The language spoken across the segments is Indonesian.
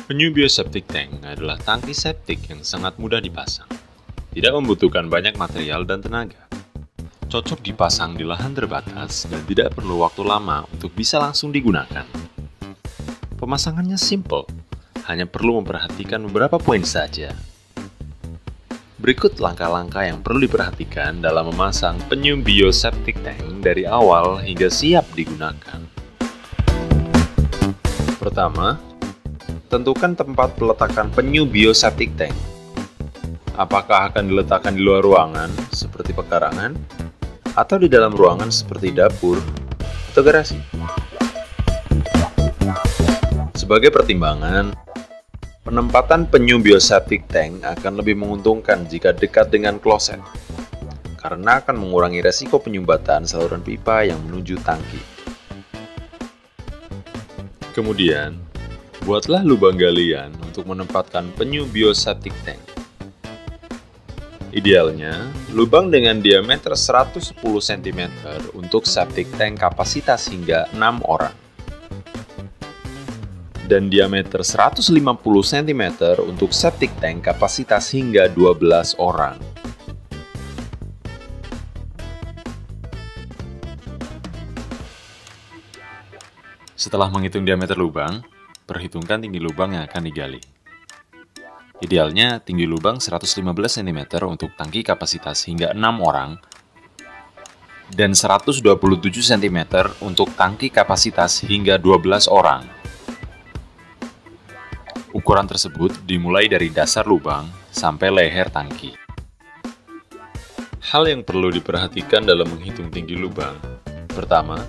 Penyu bioseptic tank adalah tangki septik yang sangat mudah dipasang. Tidak membutuhkan banyak material dan tenaga. Cocok dipasang di lahan terbatas dan tidak perlu waktu lama untuk bisa langsung digunakan. Pemasangannya simple, hanya perlu memperhatikan beberapa poin saja. Berikut langkah-langkah yang perlu diperhatikan dalam memasang penyu bioseptic tank dari awal hingga siap digunakan. Pertama, tentukan tempat peletakan penyu bioseptic tank. Apakah akan diletakkan di luar ruangan, seperti pekarangan, atau di dalam ruangan seperti dapur atau garasi? Sebagai pertimbangan, penempatan penyu bioseptic tank akan lebih menguntungkan jika dekat dengan kloset, karena akan mengurangi resiko penyumbatan saluran pipa yang menuju tangki. Kemudian, buatlah lubang galian untuk menempatkan penyu bioseptic tank. Idealnya, lubang dengan diameter 110 cm untuk septic tank kapasitas hingga 6 orang. Dan diameter 150 cm untuk septic tank kapasitas hingga 12 orang. Setelah menghitung diameter lubang, perhitungkan tinggi lubang yang akan digali. Idealnya, tinggi lubang 115 cm untuk tangki kapasitas hingga 6 orang dan 127 cm untuk tangki kapasitas hingga 12 orang. Ukuran tersebut dimulai dari dasar lubang sampai leher tangki. Hal yang perlu diperhatikan dalam menghitung tinggi lubang. Pertama,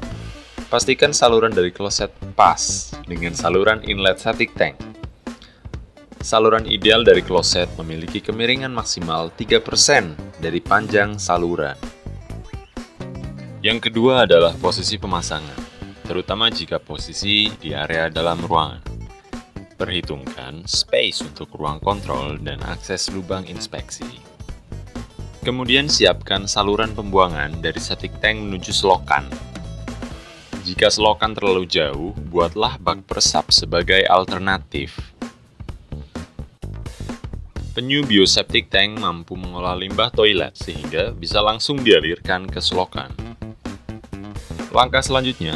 pastikan saluran dari kloset pas dengan saluran inlet septic tank. Saluran ideal dari kloset memiliki kemiringan maksimal 3% dari panjang saluran. Yang kedua adalah posisi pemasangan, terutama jika posisi di area dalam ruangan. Perhitungkan space untuk ruang kontrol dan akses lubang inspeksi. Kemudian siapkan saluran pembuangan dari septic tank menuju selokan. Jika selokan terlalu jauh, buatlah bak peresap sebagai alternatif. Penyu bioseptic tank mampu mengolah limbah toilet sehingga bisa langsung dialirkan ke selokan. Langkah selanjutnya,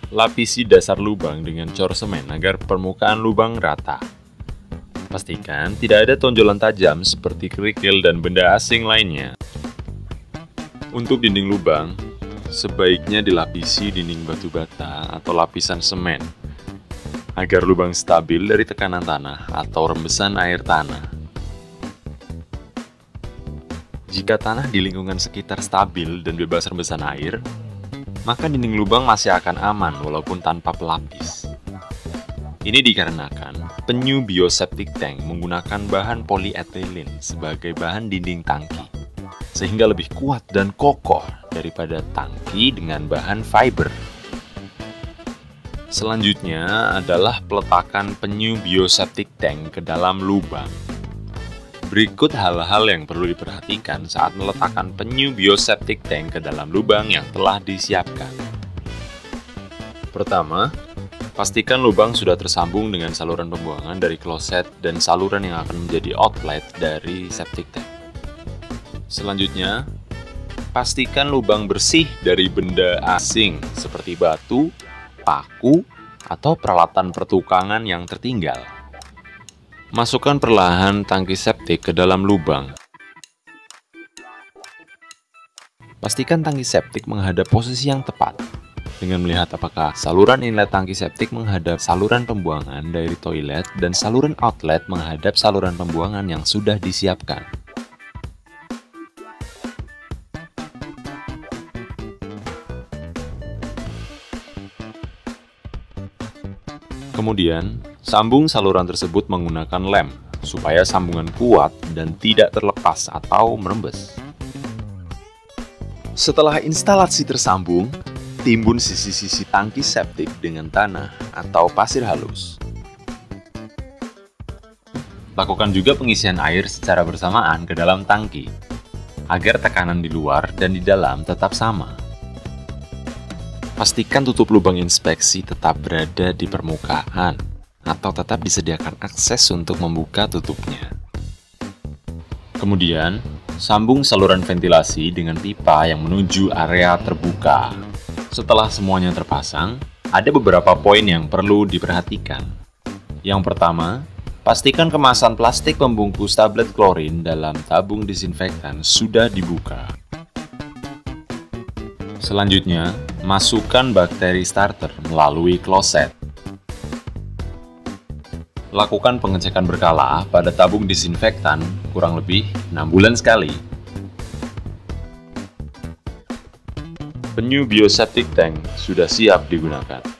lapisi dasar lubang dengan cor semen agar permukaan lubang rata. Pastikan tidak ada tonjolan tajam seperti kerikil dan benda asing lainnya. Untuk dinding lubang, sebaiknya dilapisi dinding batu bata atau lapisan semen agar lubang stabil dari tekanan tanah atau rembesan air tanah. Jika tanah di lingkungan sekitar stabil dan bebas rembesan air, maka dinding lubang masih akan aman walaupun tanpa pelapis. Ini dikarenakan penyu bioseptic tank menggunakan bahan polietilen sebagai bahan dinding tangki, sehingga lebih kuat dan kokoh daripada tangki dengan bahan fiber. Selanjutnya adalah peletakan penyu bioseptic tank ke dalam lubang. Berikut hal-hal yang perlu diperhatikan saat meletakkan penyu bioseptic tank ke dalam lubang yang telah disiapkan. Pertama, pastikan lubang sudah tersambung dengan saluran pembuangan dari kloset dan saluran yang akan menjadi outlet dari septic tank. Selanjutnya, pastikan lubang bersih dari benda asing seperti batu, paku, atau peralatan pertukangan yang tertinggal. Masukkan perlahan tangki septik ke dalam lubang. Pastikan tangki septik menghadap posisi yang tepat, dengan melihat apakah saluran inlet tangki septik menghadap saluran pembuangan dari toilet dan saluran outlet menghadap saluran pembuangan yang sudah disiapkan. Kemudian, sambung saluran tersebut menggunakan lem, supaya sambungan kuat dan tidak terlepas atau merembes. Setelah instalasi tersambung, timbun sisi-sisi tangki septik dengan tanah atau pasir halus. Lakukan juga pengisian air secara bersamaan ke dalam tangki, agar tekanan di luar dan di dalam tetap sama. Pastikan tutup lubang inspeksi tetap berada di permukaan, atau tetap disediakan akses untuk membuka tutupnya. Kemudian, sambung saluran ventilasi dengan pipa yang menuju area terbuka. Setelah semuanya terpasang, ada beberapa poin yang perlu diperhatikan. Yang pertama, pastikan kemasan plastik pembungkus tablet klorin dalam tabung disinfektan sudah dibuka. Selanjutnya, masukkan bakteri starter melalui kloset. Lakukan pengecekan berkala pada tabung disinfektan kurang lebih 6 bulan sekali. Penyu bioseptic tank sudah siap digunakan.